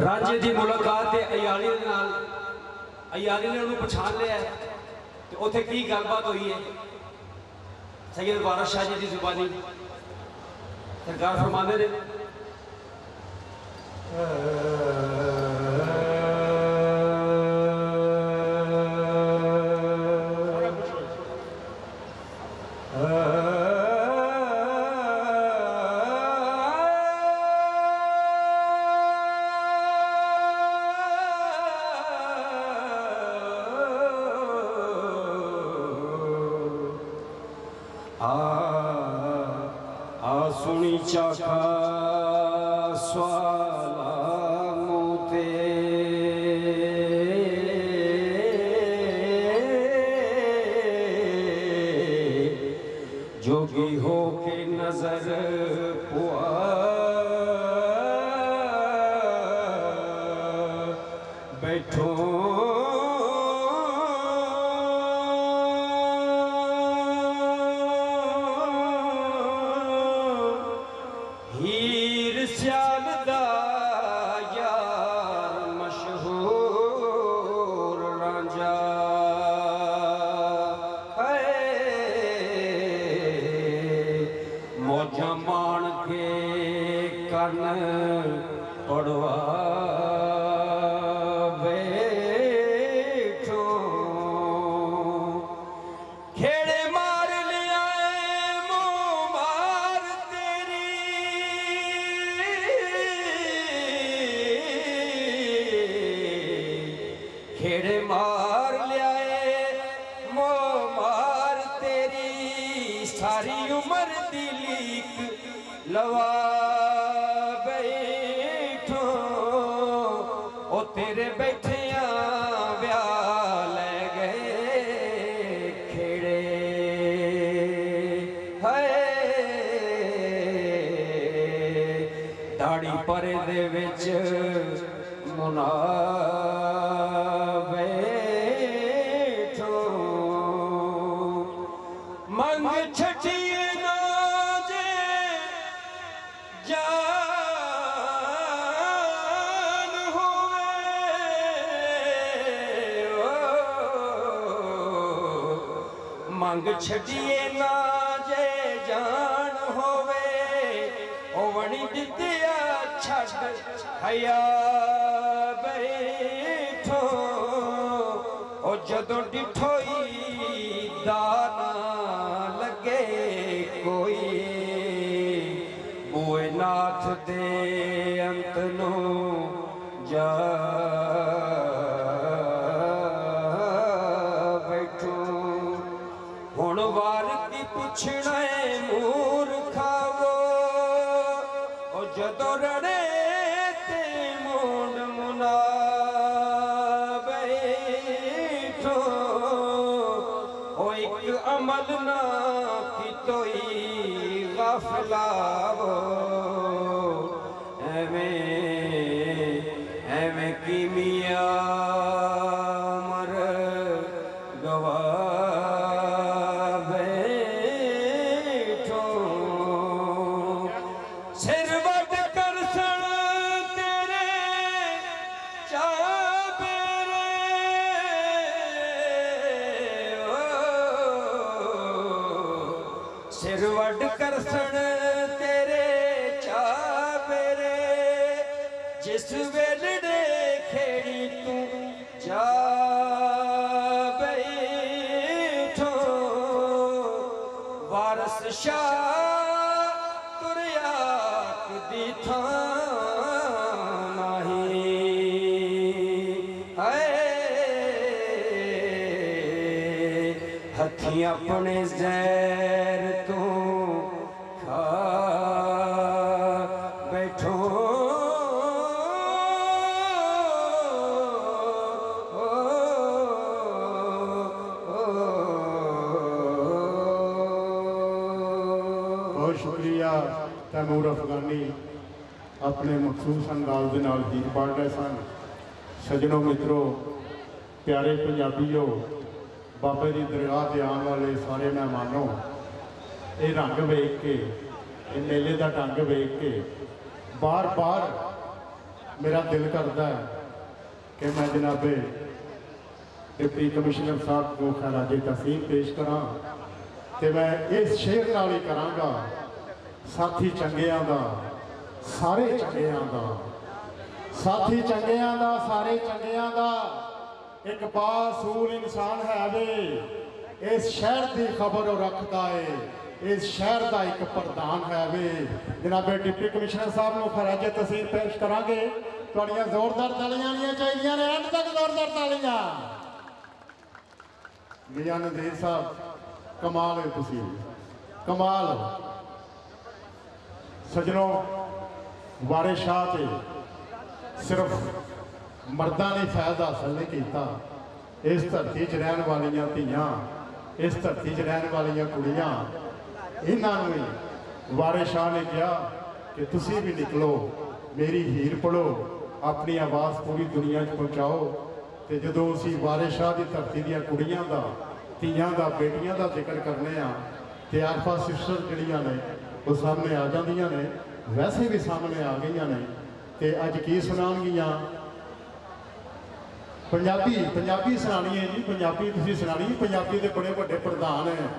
रांझे की मुलाकात अयाली नाल, अयाली ने उन्हें पछाण लिया तो उत्थे की गलबात हुई है। सैयद वारिस शाह जी की जुबानी सरकार फरमाते ने, सुनी चाखा स्वाला मोते जोगी हो के नजर पुआ बैठो हीर स्याल दा यार मशहूर रांझा मौजा मान के कन पड़वा बैठो खेड़े मार लिया मुँह मार तेरी खेड़े मार लिया मुँह मार तेरी सारी उम्र दिलीक लवा बैठो ओ तेरे बैठिया ब्याह ले गए खेड़े है दाड़ी परे दे विच मुना बैठो मंग छठिए ना जे जान होवे मंग छठिए ना जे जान होवे ओ वणी दित्या छड़ हया बैठो ओ जदों डिठोई दाना लगे कोई बुए नाथ दे अंत नो जा बैठो हुण वार की पुछना मूर्खावो ओ जदों रड़े ते मुंड मुना बैठो ओ एक अमल ना की तोई गफलावो एवें की मिया मर गवा बैठो सिर वट कर सण तेरे चाबेरे सिर वट कर सण तेरे चाबेरे जिस वेलड़े खेड़ी तू जा बैठो वारिस शाह तुरिया दी थां नहीं है हथी अपने ज़हर तू खा बैठो बहुत शुक्रिया तैमूर अफगानी अपने मखसूस अंदाज के नाल गीत पढ़ रहे सन। सजनों मित्रों प्यारे पंजाबीओ बाबे की दरगाह से आने वाले सारे मेहमानों ये रंग वेख के मेले का ढंग वेख के बार बार मेरा दिल करता है कि मैं जनाबे डिप्टी कमिश्नर साहब को खराजे तहसीन पेश करा तो मैं इस शेर नाल ही करांगा, साथी चंगियां दा सारे चंगियां दा, साथी चंगियां दा सारे चंगियां दा, एक बासूल इंसान है वे, इस शहर की खबर रखता है, इस शहर का एक प्रधान है वे। जनाबे डिप्टी कमिश्नर साहब को खराजे तहसीन पेश करांगे। थोड़ियां जोरदार तालियां आनियां चाहिए ने, एंड तक जोरदार तालियां। मियां नज़ीर साहब कमाल है, तुसी कमाल हो। सजनों, वारिस शाह ते सिर्फ मर्दां ने फैज़ हासिल नहीं किया, इस धरती च रहन वालियां धीआं, इस धरती च रहन वालियां कुड़ियां, इन्हां नूं भी वारिस शाह ने कहा कि तुसी भी निकलो, मेरी हीर पढ़ो, अपनी आवाज़ पूरी दुनिया च पहुँचाओ। तो जो असी वारिस शाह की धरती दी कुड़ियां दा, धीआं दा, बेटियां दा जिक्र करने तो आलफा सिस्टर जड़ियां ने वो सामने आ जांदियां ने, वैसे भी सामने आ गई ने। तो अज की सुनानगियां पंजाबी, पंजाबी सुनानी है जी, पंजाबी तुसीं सुनानी। पंजाबी के बड़े बड़े प्रधान हैं,